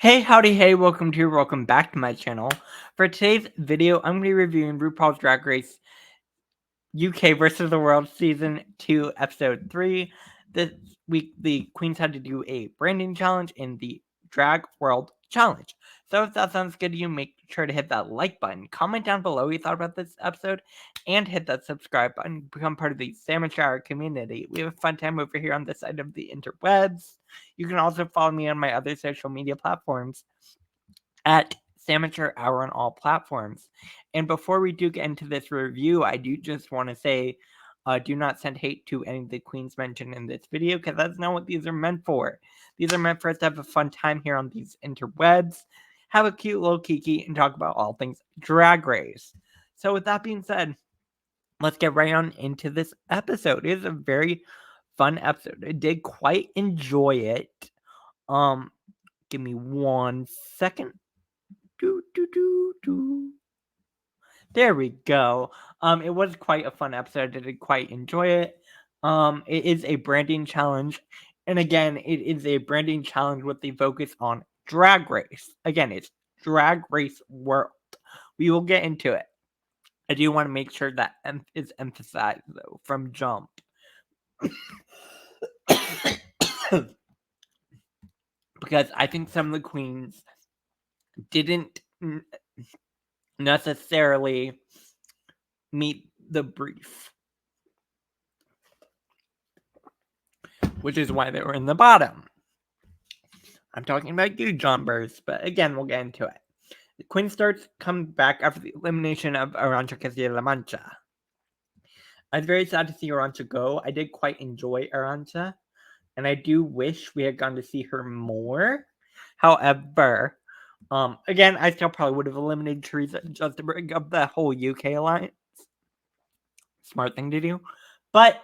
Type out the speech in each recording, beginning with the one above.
Hey, howdy, hey, welcome back to my channel. For today's video, I'm going to be reviewing RuPaul's Drag Race UK versus the World Season 2, Episode 3. This week, the queens had to do a branding challenge in the Drag World Challenge. So if that sounds good to you, make sure to hit that like button, comment down below what you thought about this episode, and hit that subscribe button. Become part of the Salmon Shower community. We have a fun time over here on this side of the interwebs. You can also follow me on my other social media platforms at Samature Hour on all platforms. And before we do get into this review, I do just want to say, do not send hate to any of the queens mentioned in this video, because that's not what these are meant for. These are meant for us to have a fun time here on these interwebs, have a cute little kiki, and talk about all things Drag Race. So with that being said, let's get right on into this episode. It is a very fun episode. I did quite enjoy it. Give me 1 second. There we go. It was quite a fun episode. I did quite enjoy it. It is a branding challenge, and again, it is a branding challenge with the focus on Drag Race. Again, it's Drag Race World. We will get into it. I do want to make sure that is emphasized though from jump. Because I think some of the queens didn't necessarily meet the brief, which is why they were in the bottom. I'm talking about you, John Burrs, but again, we'll get into it. The queen starts come back after the elimination of Arancha Castilla-La Mancha. I was very sad to see Arancha go. I did quite enjoy Arancha, and I do wish we had gone to see her more. However, again, I still probably would have eliminated Teresa just to bring up the whole UK alliance. Smart thing to do. But,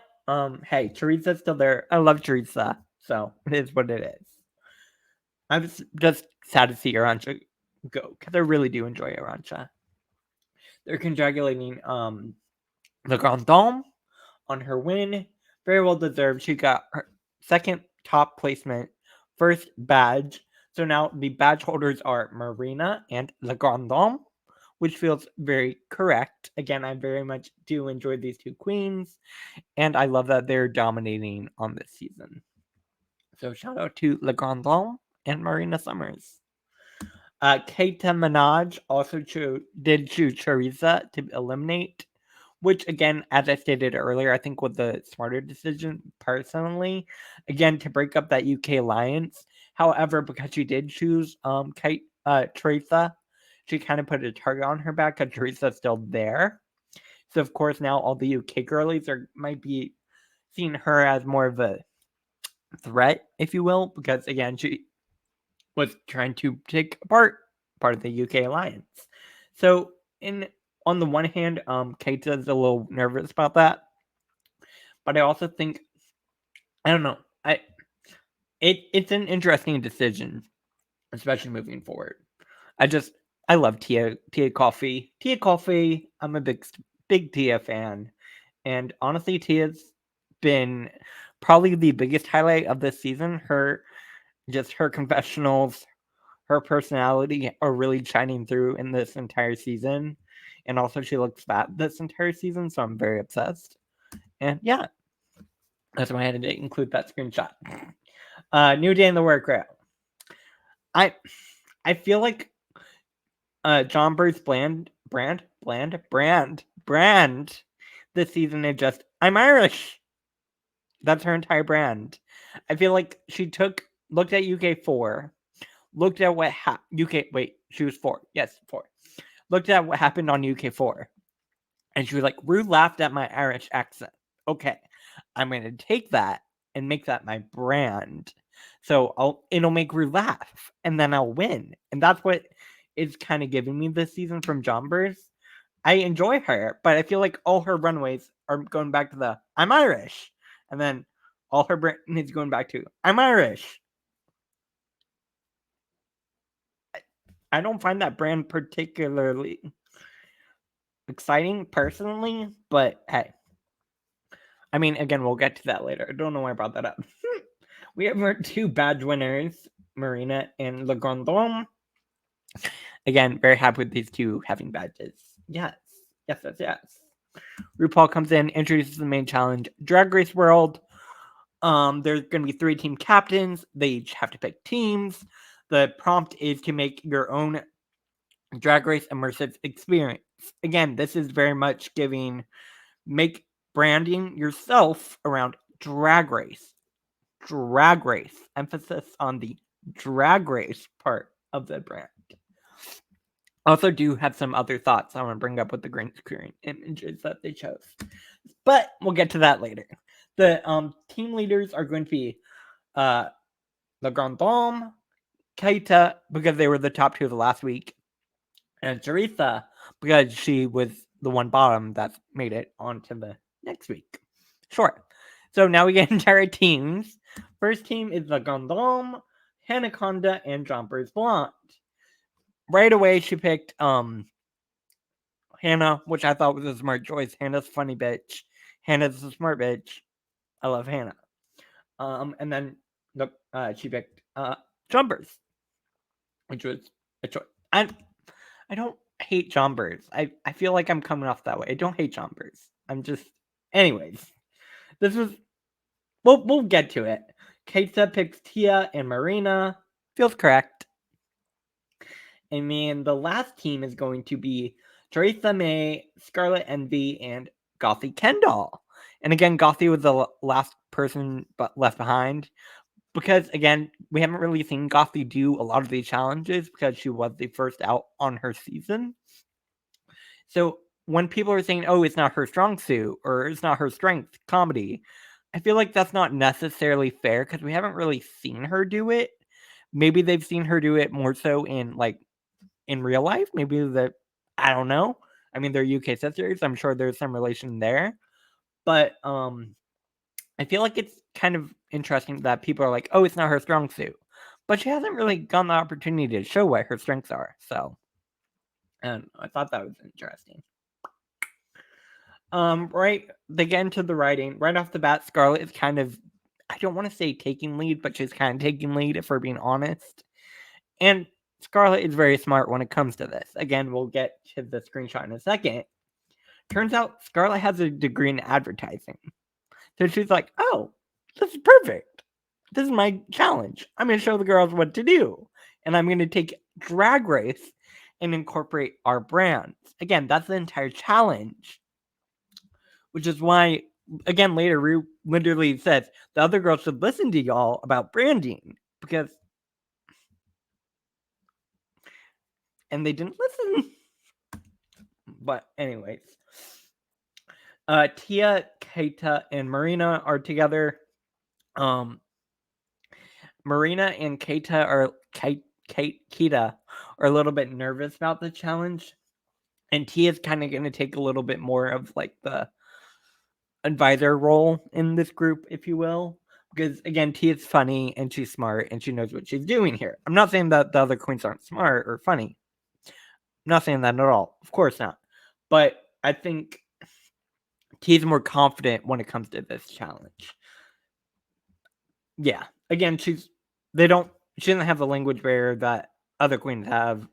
hey, Teresa's still there. I love Teresa, so it is what it is. I was just sad to see Arancha go, because I really do enjoy Arancha. They're congratulating the Grand Dame on her win. Very well deserved. She got her second top placement, first badge. So now the badge holders are Marina and the Grand Dame, which feels very correct. Again, I very much do enjoy these two queens, and I love that they're dominating on this season. So shout out to Le Grand Dame and Marina Summers. Keita Minaj also did choose Teresa to eliminate, which again, as I stated earlier, I think was the smarter decision personally. Again, to break up that UK alliance. However, because she did choose Teresa, she kind of put a target on her back because Teresa's still there. So of course now all the UK girlies might be seeing her as more of a threat, if you will, because again she was trying to take apart part of the UK alliance. So on the one hand, Keita's a little nervous about that, but I also think, I don't know, it's an interesting decision, especially moving forward. I love Tia Coffee. Tia Coffee, I'm a big Tia fan, and honestly, Tia's been probably the biggest highlight of this season. Her confessionals, her personality are really shining through in this entire season. And also she looks fat this entire season, so I'm very obsessed. And yeah, that's why I had to include that screenshot. New day in the workout. I feel like John Bird's brand this season is just, I'm Irish. That's her entire brand. I feel like she looked at UK 4, looked at what she was 4. Yes, 4. Looked at what happened on UK 4. And she was like, Rue laughed at my Irish accent. Okay, I'm going to take that and make that my brand. So it'll make Rue laugh, and then I'll win. And that's what is kind of giving me this season from Jombers. I enjoy her, but I feel like all her runways are going back to the I'm Irish. And then all her brand is going back to I'm Irish. I don't find that brand particularly exciting personally, but hey. I mean, again, we'll get to that later. I don't know why I brought that up. We have our two badge winners, Marina and Le Grand Dame. Again, very happy with these two having badges. Yes. RuPaul comes in, introduces the main challenge, Drag Race World. There's going to be 3 team captains. They each have to pick teams. The prompt is to make your own Drag Race immersive experience. Again, this is very much make branding yourself around Drag Race. Drag Race. Emphasis on the Drag Race part of the brand. Also do have some other thoughts I want to bring up with the green screen images that they chose. But we'll get to that later. The team leaders are going to be Le Grand Dame, Kaita, because they were the top 2 of the last week, and Teresa, because she was the one bottom that made it onto the next week. Sure. So now we get into our teams. First team is Le Grand Dame, Hanaconda, and Jumpers Blonde. Right away, she picked Hannah, which I thought was a smart choice. Hannah's a funny bitch. Hannah's a smart bitch. I love Hannah. And then she picked Jumpers, which was a choice. I don't hate Jumpers. I feel like I'm coming off that way. I don't hate Jumpers. I'm just, anyways. This was, we'll get to it. Keita picks Tia and Marina. Feels correct. And then the last team is going to be Teresa May, Scarlet Envy, and Gothy Kendall. And again, Gothy was the last person left behind. Because, again, we haven't really seen Gothy do a lot of these challenges because she was the first out on her season. So when people are saying, oh, it's not her strong suit or it's not her strength, comedy, I feel like that's not necessarily fair because we haven't really seen her do it. Maybe they've seen her do it more so in real life. Maybe I don't know. I mean, they're UK sisters. I'm sure there's some relation there. But I feel like it's kind of interesting that people are like, oh, it's not her strong suit. But she hasn't really gotten the opportunity to show what her strengths are. So, and I thought that was interesting. Right, they get into the writing. Right off the bat, Scarlett is kind of, I don't want to say taking lead, but she's kind of taking lead if we're being honest. And Scarlett is very smart when it comes to this. Again, we'll get to the screenshot in a second. Turns out Scarlett has a degree in advertising. So she's like, oh, this is perfect. This is my challenge. I'm going to show the girls what to do. And I'm going to take Drag Race and incorporate our brands. Again, that's the entire challenge. Which is why, again, later, Rue literally says the other girls should listen to y'all about branding. Because... And they didn't listen. But anyways. Tia, Keita, and Marina are together. Marina and Keita are a little bit nervous about the challenge. And Tia's kind of going to take a little bit more of the advisor role in this group, if you will. Because, again, Tia's funny and she's smart and she knows what she's doing here. I'm not saying that the other queens aren't smart or funny. I'm not saying that at all. Of course not. But I think Tia's more confident when it comes to this challenge. Yeah. Again, she doesn't have the language barrier that other queens have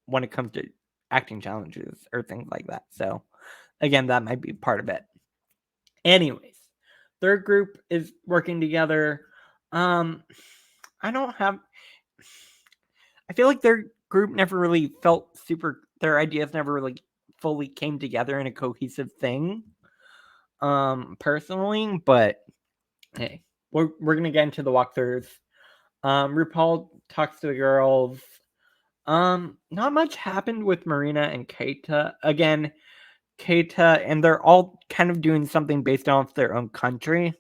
when it comes to acting challenges or things like that. So, again, that might be part of it. Anyways, third group is working together. I feel like their group never really felt their ideas never really fully came together in a cohesive thing. Personally, but hey, we're gonna get into the walkthroughs. RuPaul talks to the girls. Not much happened with Marina and Keita. Again, Keita, and they're all kind of doing something based off their own country,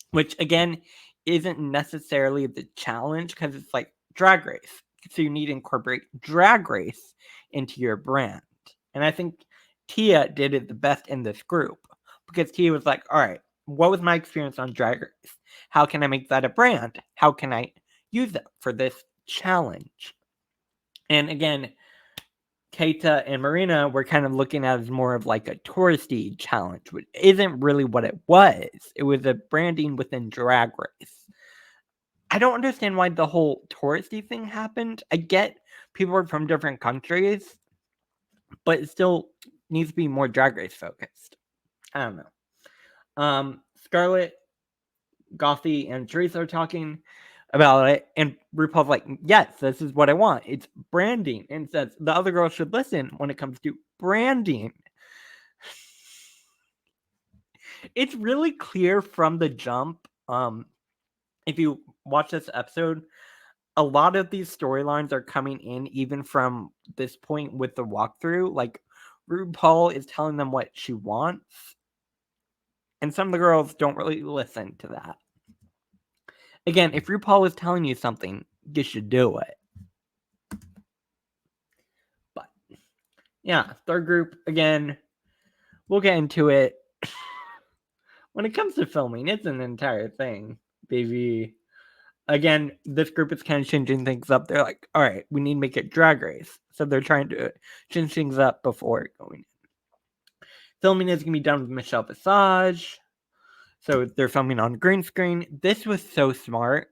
which again isn't necessarily the challenge because it's like Drag Race. So you need to incorporate Drag Race into your brand. And I think Tia did it the best in this group because Tia was like, all right, what was my experience on Drag Race? How can I make that a brand? How can I use it for this challenge? And again, Keita and Marina were kind of looking at it as more of like a touristy challenge, which isn't really what it was. It was a branding within Drag Race. I don't understand why the whole touristy thing happened. I get people are from different countries, but it still needs to be more Drag Race focused. I don't know. Scarlett, Gothy, and Teresa are talking about it, and RuPaul's like, yes, this is what I want. It's branding, and says the other girls should listen when it comes to branding. It's really clear from the jump. If you watch this episode, a lot of these storylines are coming in even from this point with the walkthrough. Like, RuPaul is telling them what she wants, and some of the girls don't really listen to that. Again, if RuPaul is telling you something, you should do it. But yeah, third group, again, we'll get into it. When it comes to filming, it's an entire thing, baby. Again, this group is kind of changing things up. They're like, all right, we need to make it Drag Race. So they're trying to change things up before going in. Filming is going to be done with Michelle Visage. So they're filming on green screen. This was so smart.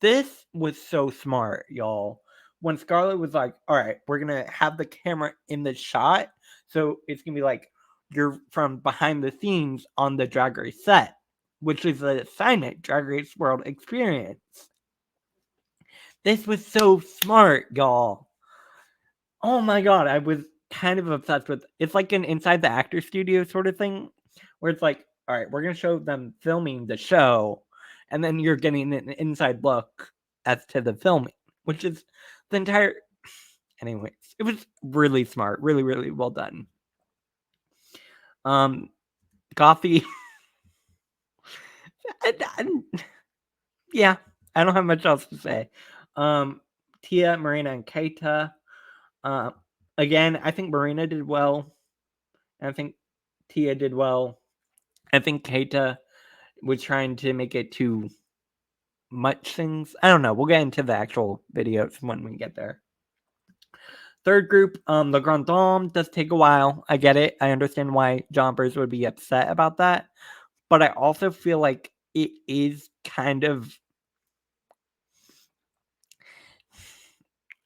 This was so smart, y'all. When Scarlett was like, all right, we're going to have the camera in the shot. So it's going to be like you're from behind the scenes on the Drag Race set, which is the assignment, Drag Race World Experience. This was so smart, y'all. Oh my god, I was kind of obsessed with it's like an inside the actor studio sort of thing where it's like, all right, we're going to show them filming the show and then you're getting an inside look as to the filming, which is the entire anyways, it was really smart, really really well done. Gothy yeah, I don't have much else to say. Tia, Marina, and Keita. Again, I think Marina did well. I think Tia did well. I think Keita was trying to make it too much things. I don't know. We'll get into the actual videos when we get there. Third group, the Grand Dame does take a while. I get it. I understand why Jumpers would be upset about that. But I also feel like it is kind of.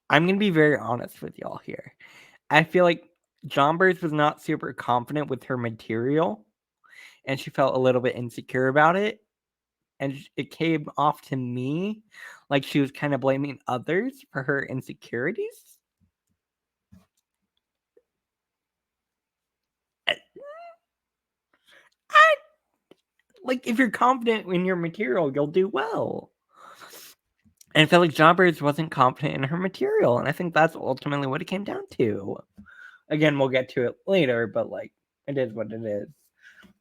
I'm going to be very honest with y'all here. I feel like Jumpers was not super confident with her material, and she felt a little bit insecure about it. And it came off to me like she was kind of blaming others for her insecurities. Like, if you're confident in your material, you'll do well. And I felt like Jobbers wasn't confident in her material, and I think that's ultimately what it came down to. Again, we'll get to it later, but like, it is what it is.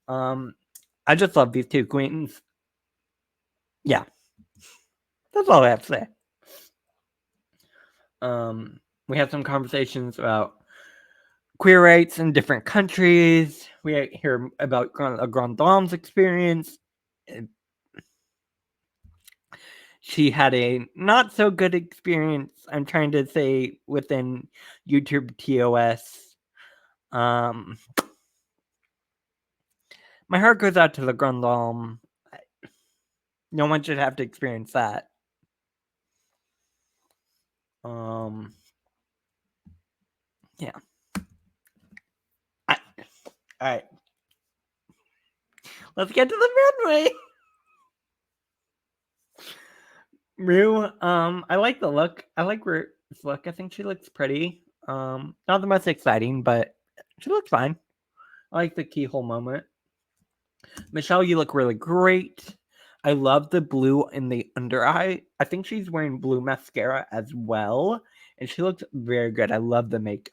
I just love these two queens. Yeah, that's all I have to say. We had some conversations about queer rights in different countries. We hear about a Grand Dame's experience. She had a not so good experience. I'm trying to say within YouTube TOS. My heart goes out to the Grand Dame. No one should have to experience that. Yeah. All right. Let's get to the runway. Rue, I like the look. I like Rue's look. I think she looks pretty. Not the most exciting, but she looks fine. I like the keyhole moment. Michelle, you look really great. I love the blue in the under eye. I think she's wearing blue mascara as well, and she looks very good. I love the makeup.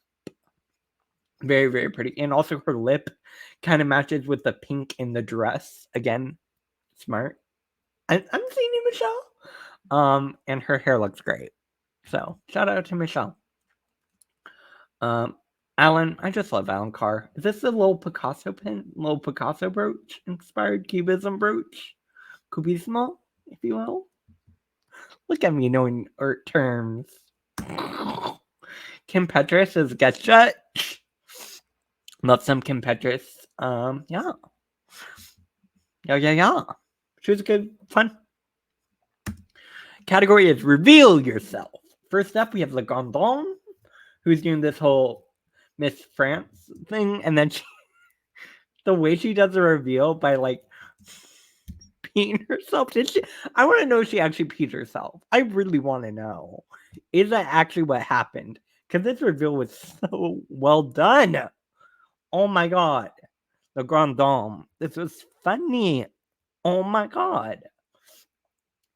Very, very pretty. And also her lip kind of matches with the pink in the dress. Again, smart. I'm seeing you, Michelle. And her hair looks great. So shout out to Michelle. Alan, I just love Alan Carr. Is this the little Picasso pin? Little Picasso brooch? Inspired Cubism brooch? Cubismo, if you will. Look at me knowing art terms. Kim Petras is guest judge. Love some Kim Petras. Yeah. Yeah. She was good, fun. Category is reveal yourself. First up, we have Le Grandon, who's doing this whole Miss France thing, and then the way she does the reveal by like peeing herself. I want to know if she actually peed herself. I really want to know. Is that actually what happened? Because this reveal was so well done. Oh my god. The Grand Dame. This was funny. Oh my god.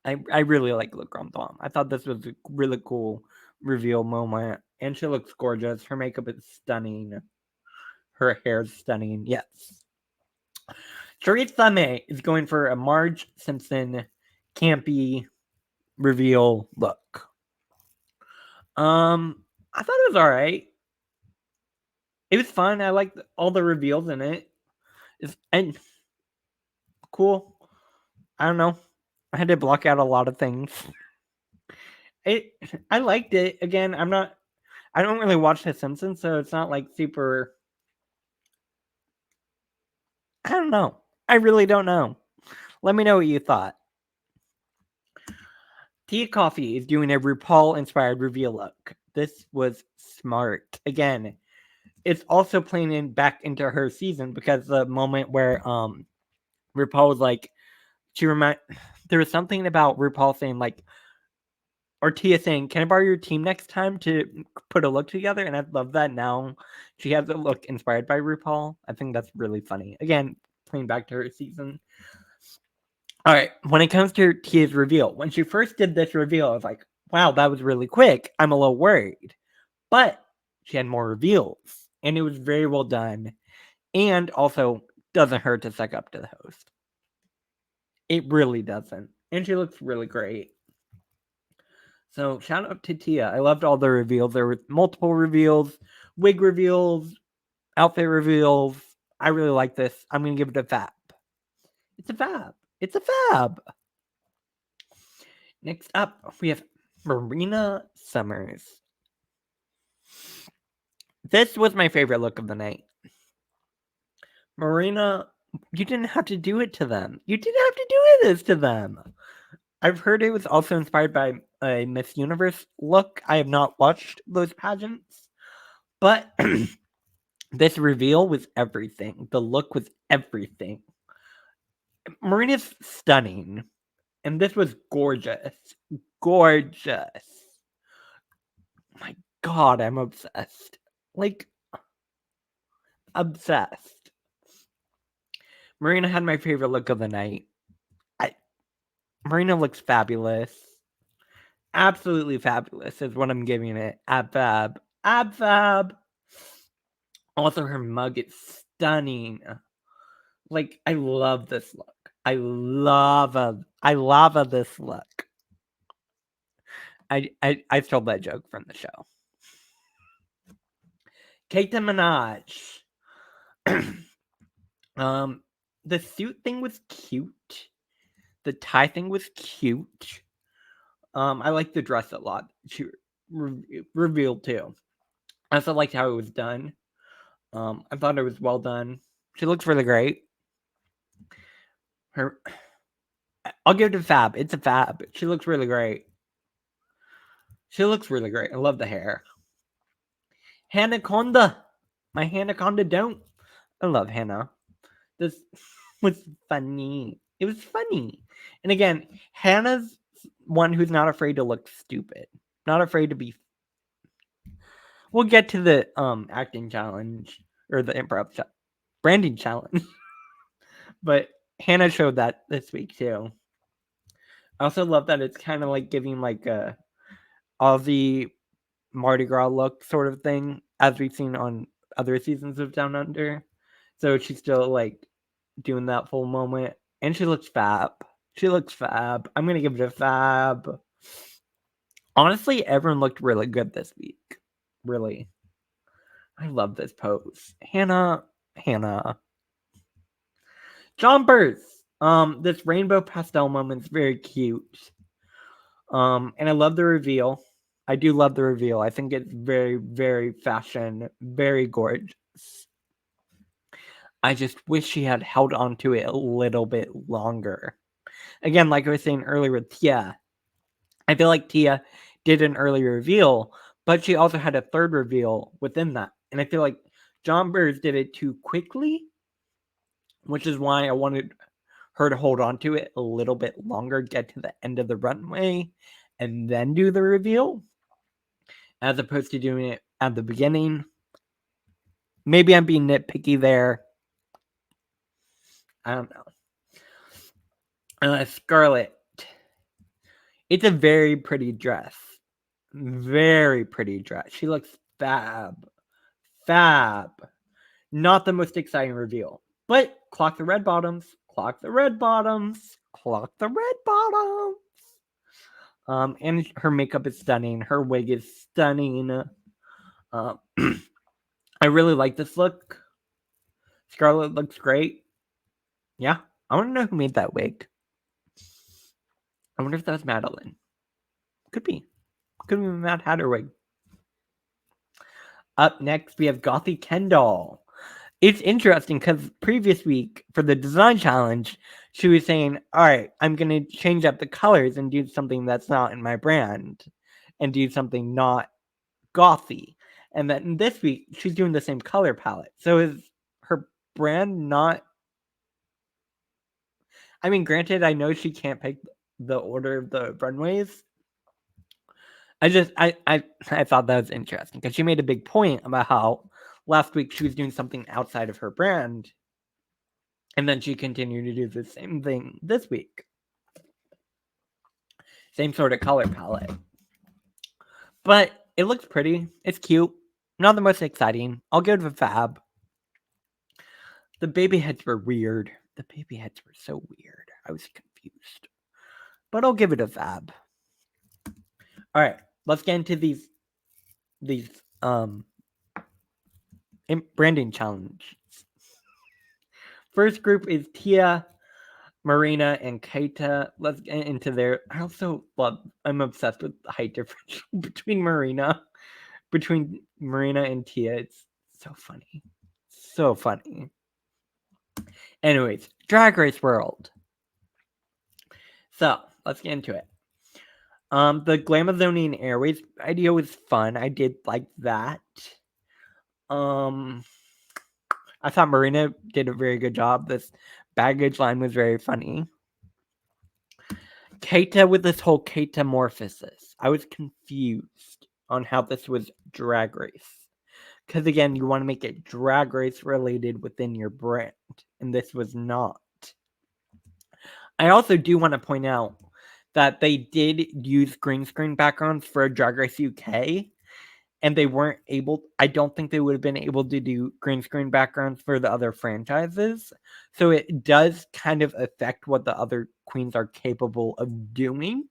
I really like Le Grand Dame. I thought this was a really cool reveal moment. And she looks gorgeous. Her makeup is stunning. Her hair's stunning. Yes. Teresa May is going for a Marge Simpson campy reveal look. I thought it was alright. It was fun. I liked all the reveals in it. And cool. I don't know. I had to block out a lot of things. I liked it. Again, I don't really watch The Simpsons, so it's not like super. I don't know. I really don't know. Let me know what you thought. Tia Coffee is doing a RuPaul inspired reveal look. This was smart. Again, it's also playing back into her season because the moment where RuPaul was like, there was something about RuPaul saying like, or Tia saying, "Can I borrow your team next time to put a look together?" And I love that now she has a look inspired by RuPaul. I think that's really funny. Again, playing back to her season. All right, when it comes to Tia's reveal, when she first did this reveal, I was like, wow, that was really quick. I'm a little worried. But she had more reveals, and it was very well done. And also, doesn't hurt to suck up to the host. It really doesn't. And she looks really great. So, shout out to Tia. I loved all the reveals. There were multiple reveals, wig reveals, outfit reveals. I really like this. I'm going to give it a fab. It's a fab. It's a fab. Next up, we have Marina Summers. This was my favorite look of the night. Marina, you didn't have to do it to them. You didn't have to do this to them. I've heard it was also inspired by a Miss Universe look. I have not watched those pageants, but this reveal was everything. The look was everything. Marina's stunning, and this was gorgeous. Gorgeous. My god, I'm obsessed. Like, obsessed. Marina had my favorite look of the night. Marina looks fabulous. Absolutely fabulous is what I'm giving it. Ab fab. Ab fab. Also, her mug is stunning. Like, I love this look. I love this look. I stole that joke from the show. Kate Minaj. The suit thing was cute. The tie thing was cute. I like the dress a lot. She revealed too. I also liked how it was done. I thought it was well done. She looks really great. I'll give it a fab. It's a fab. She looks really great. She looks really great. I love the hair. Hanaconda. My Hanaconda don't. I love Hannah. This was funny. It was funny. And again, Hannah's one who's not afraid to look stupid. Not afraid to be. We'll get to the acting challenge or the improv branding challenge. But Hannah showed that this week too. I also love that it's kind of like giving like a Aussie Mardi Gras look sort of thing, as we've seen on other seasons of Down Under. So she's still like doing that full moment, and she looks fab. She looks fab. I'm gonna give it a fab. Honestly, everyone looked really good this week. Really, I love this pose. Hannah. Jumpers. This rainbow pastel moment's very cute. And I love the reveal. I do love the reveal. I think it's very, very fashion, very gorgeous. I just wish she had held on to it a little bit longer. Again, like I was saying earlier with Tia, I feel like Tia did an early reveal, but she also had a third reveal within that. And I feel like John Burrs did it too quickly, which is why I wanted her to hold on to it a little bit longer, get to the end of the runway, and then do the reveal, as opposed to doing it at the beginning. Maybe I'm being nitpicky there. I don't know. Scarlett. It's a very pretty dress. Very pretty dress. She looks fab. Fab. Not the most exciting reveal. But clock the red bottoms. Clock the red bottoms. Clock the red bottoms. And her makeup is stunning. Her wig is stunning. I really like this look. Scarlett looks great. Yeah. I want to know who made that wig. I wonder if that was Madeline. Could be. Could be Mad Hatter wig. Up next, we have Gothy Kendall. It's interesting because previous week for the design challenge, she was saying, all right, I'm going to change up the colors and do something that's not in my brand and do something not gothy. And then this week, she's doing the same color palette. So is her brand not... I mean, granted, I know she can't pick the order of the runways. I thought that was interesting because she made a big point about how last week she was doing something outside of her brand, and then she continued to do the same thing this week. Same sort of color palette. But it looks pretty. It's cute. Not the most exciting. I'll give it a fab. The baby heads were weird. The baby heads were so weird. I was confused. But I'll give it a fab. All right, let's get into these branding challenges. First group is Tia, Marina, and Keita. Let's get into their... I'm obsessed with the height difference between Marina and Tia. It's so funny. So funny. Anyways, Drag Race World. So, let's get into it. The Glamazoning Airways idea was fun. I did like that. I thought Marina did a very good job. This baggage line was very funny. Keita with this whole Keita-morphosis. I was confused on how this was Drag Race. Because again, you want to make it Drag Race related within your brand. And this was not. I also do want to point out that they did use green screen backgrounds for Drag Race UK. And they weren't able... I don't think they would have been able to do green screen backgrounds for the other franchises. So it does kind of affect what the other queens are capable of doing.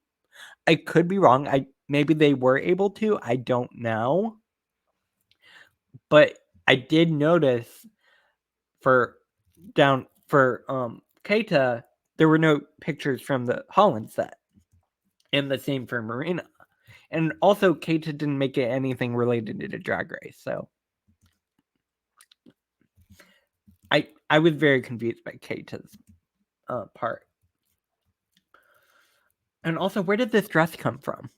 I could be wrong. Maybe they were able to. I don't know. But I did notice for Keita, there were no pictures from the Holland set. And the same for Marina. And also, Keita didn't make it anything related to Drag Race, so I was very confused by Keita's part. And also, where did this dress come from?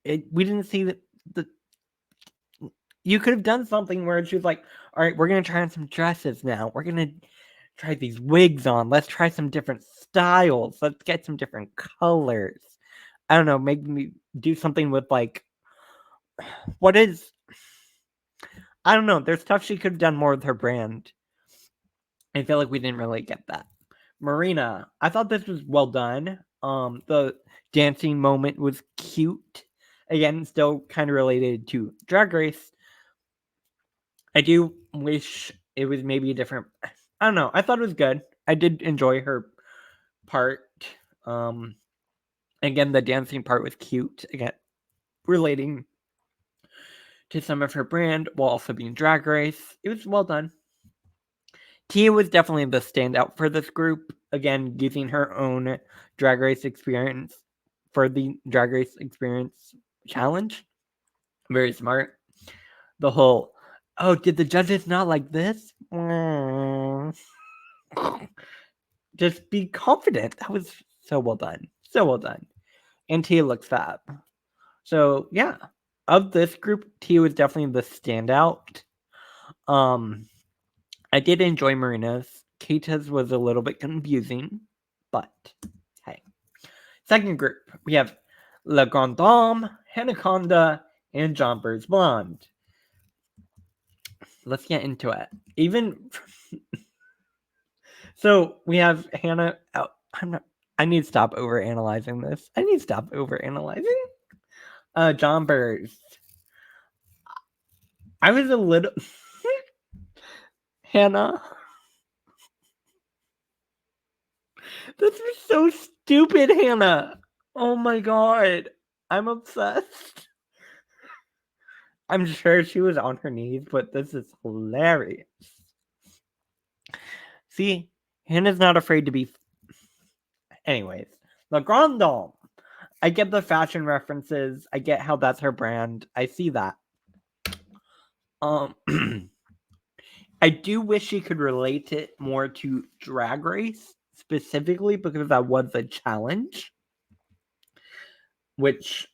We didn't see the... You could have done something where she was like, all right, we're going to try on some dresses now. We're going to try these wigs on. Let's try some different styles. Let's get some different colors. I don't know, maybe do something with like... I don't know. There's stuff she could have done more with her brand. I feel like we didn't really get that. Marina, I thought this was well done. The dancing moment was cute. Again, still kind of related to Drag Race. I do wish it was maybe a different... I don't know. I thought it was good. I did enjoy her part. Again, the dancing part was cute. Again, relating to some of her brand while also being Drag Race. It was well done. Tia was definitely the standout for this group. Again, using her own Drag Race experience for the Drag Race Experience Challenge. Very smart. The whole, oh, did the judges not like this? Just be confident. That was so well done. So well done. And Tia looks fab. So yeah, of this group, Tia was definitely the standout. I did enjoy Marina's. Keita's was a little bit confusing, but hey. Second group, we have Le Grand Dame, Hanaconda, and Jumpers Blonde. Let's get into it. So we have Hannah. Oh, I need to stop over analyzing this. Jumpers. I was a little. Hannah. This was so stupid, Hannah. Oh my god. I'm obsessed. I'm sure she was on her knees, but this is hilarious. See, Hannah's not afraid to be. Anyways, La Grande Dame. I get the fashion references. I get how that's her brand. I see that. I do wish she could relate it more to Drag Race specifically because that was a challenge. Which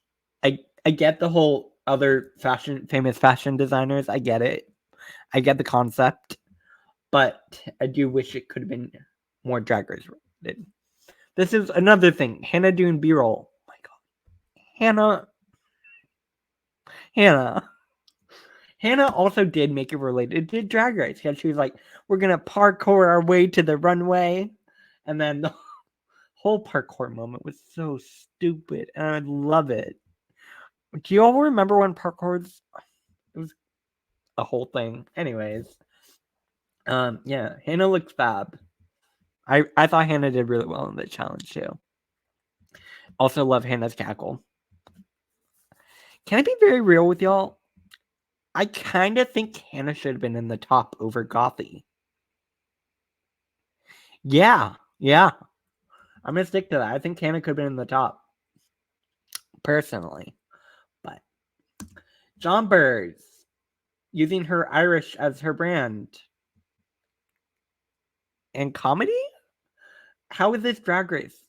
I get the whole other famous fashion designers. I get it. I get the concept, but I do wish it could have been more Drag Race related. This is another thing. Hannah doing B-roll. Oh my god, Hannah also did make it related to Drag Race because she was like, "We're gonna parkour our way to the runway," and then the whole parkour moment was so stupid, and I love it. Do you all remember when parkour's? It was a whole thing. Anyways, yeah, Hannah looks fab. I thought Hannah did really well in the challenge too. Also love Hannah's cackle. Can I be very real with y'all? I kind of think Hannah should have been in the top over Gothy. Yeah. I'm gonna stick to that. I think Hannah could have been in the top. Personally. But Jombers using her Irish as her brand. And comedy? How is this Drag Race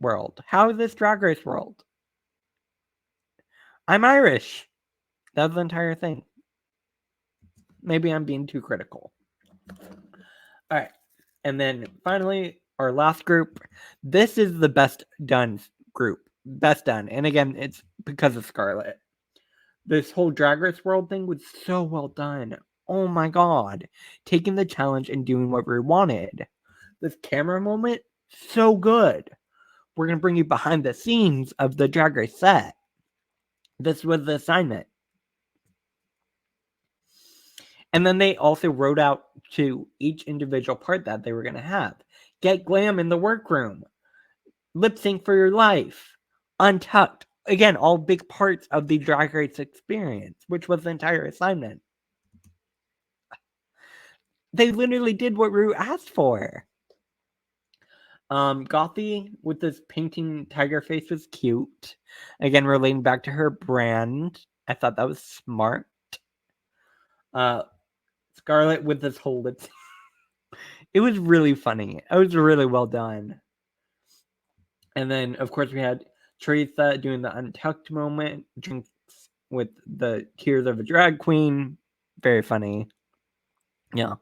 world? I'm Irish. That's the entire thing. Maybe I'm being too critical. All right. And then finally, our last group. This is the best done group. Best done. And again, it's because of Scarlett. This whole Drag Race world thing was so well done. Oh my god. Taking the challenge and doing what we wanted. This camera moment, so good. We're going to bring you behind the scenes of the Drag Race set. This was the assignment. And then they also wrote out to each individual part that they were going to have. Get glam in the workroom. Lip sync for your life. Untucked. Again, all big parts of the Drag Race experience, which was the entire assignment. They literally did what Rue asked for. Gothy with this painting tiger face was cute. Again, relating back to her brand. I thought that was smart. Scarlett with this whole lip sync. It was really funny. It was really well done. And then, of course, we had Teresa doing the untucked moment, drinks with the tears of a drag queen. Very funny. Yeah.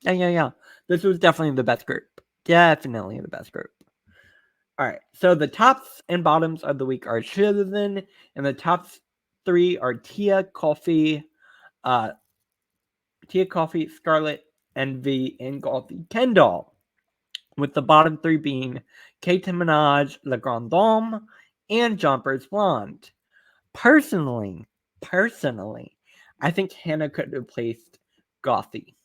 This was definitely the best group. Definitely the best group. All right. So the tops and bottoms of the week are chosen, and the top three are Tia, Coffee, Scarlett, Envy, and Golfy Kendall. With the bottom three being Kate Minaj, La Grande Dame, and Jumpers Blonde. Personally, I think Hannah could have placed Gothy.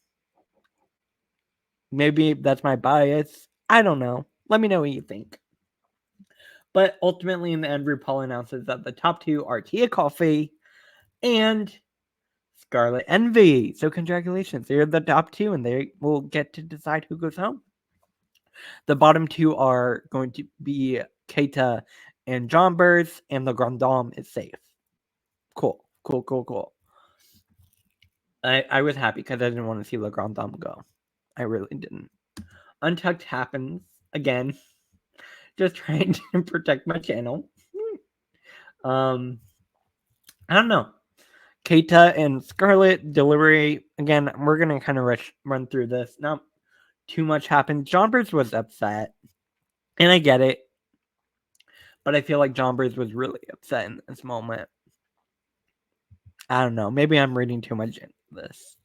Maybe that's my bias. I don't know. Let me know what you think. But ultimately, in the end, RuPaul announces that the top two are Tia Coffee and Scarlet Envy. So congratulations. They're the top two, and they will get to decide who goes home. The bottom two are going to be Keita and Jombers, and the Grand Dame is safe. Cool. I was happy because I didn't want to see Le Grand Dame go. I really didn't. Untucked happens again. Just trying to protect my channel. I don't know. Keita and Scarlett delivery again. We're gonna kind of run through this. Not too much happened. Jombers was upset, and I get it, but I feel like Jombers was really upset in this moment. I don't know. Maybe I'm reading too much into this.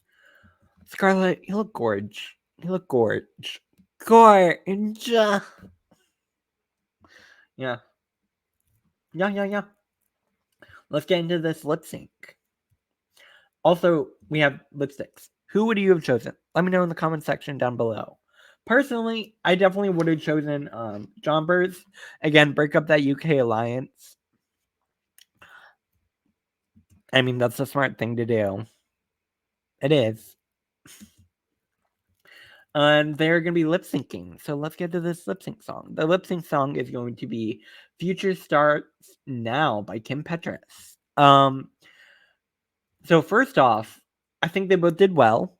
Scarlett, you look gorge. You look gorge. Gorge. Yeah. Yeah. Let's get into this lip sync. Also, we have lipsticks. Who would you have chosen? Let me know in the comment section down below. Personally, I definitely would have chosen Jombers. Again, break up that UK alliance. I mean, that's a smart thing to do. It is. And they're going to be lip syncing. So let's get to this lip sync song. The lip sync song is going to be Future Starts Now by Kim Petras. So first off, I think they both did well.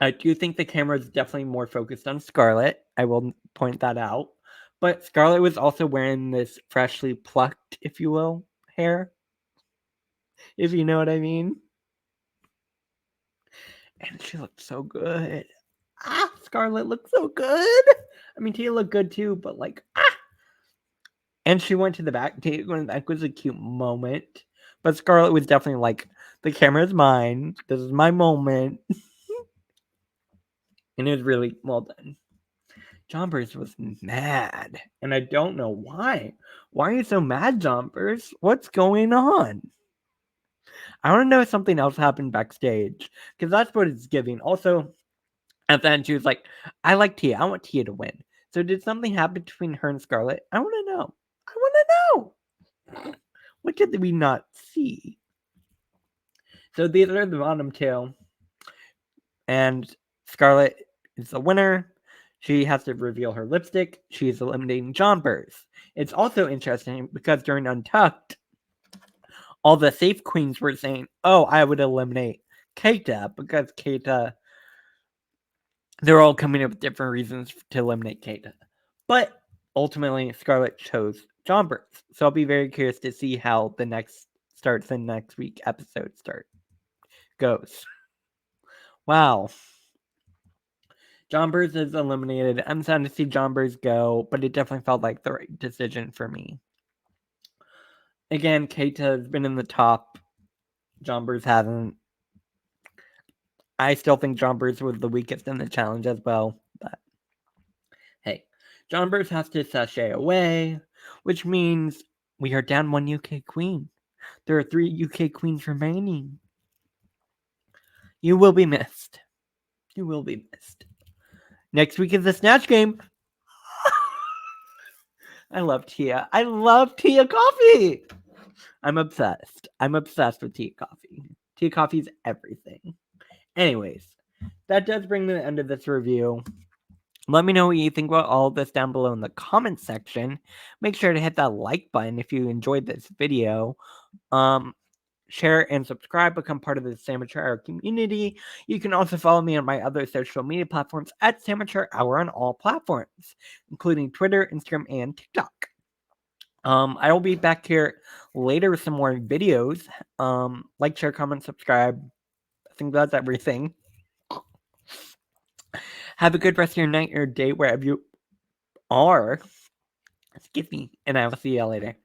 I do think the camera is definitely more focused on Scarlett. I will point that out. But Scarlett was also wearing this freshly plucked, if you will, hair. If you know what I mean. And she looked so good. Scarlett looked so good. I mean, Tia looked good too, but like, And she went to the back. Tia going back was a cute moment. But Scarlett was definitely like, the camera's mine. This is my moment. And it was really well done. Jombers was mad. And I don't know why. Why are you so mad, Jombers? What's going on? I want to know if something else happened backstage. Because that's what it's giving. Also, at the end, she was like, I like Tia. I want Tia to win. So did something happen between her and Scarlett? I want to know. I want to know. What did we not see? So these are the bottom two. And Scarlett is the winner. She has to reveal her lipstick. She's eliminating Jombers. It's also interesting because during Untucked, all the safe queens were saying, oh, I would eliminate Keita because Keita, they're all coming up with different reasons to eliminate Keita. But ultimately, Scarlett chose Jombers. So I'll be very curious to see how the next week episode goes. Wow. Jombers is eliminated. I'm sad to see Jombers go, but it definitely felt like the right decision for me. Again, Keita has been in the top. Jombers hasn't. I still think Jombers was the weakest in the challenge as well. But hey, Jombers has to sashay away, which means we are down one UK queen. There are 3 UK queens remaining. You will be missed. You will be missed. Next week is the Snatch Game. I love Tia. I love Tia Coffee. I'm obsessed. I'm obsessed with Tia Coffee. Tia Coffee's everything. Anyways, that does bring me to the end of this review. Let me know what you think about all of this down below in the comment section. Make sure to hit that like button if you enjoyed this video. Share and subscribe, become part of the Samature Hour community. You can also follow me on my other social media platforms at Samature Hour on all platforms, including Twitter, Instagram, and TikTok. I will be back here later with some more videos. Like, share, comment, subscribe. I think that's everything. Have a good rest of your night or day wherever you are. Excuse me, and I will see you all later.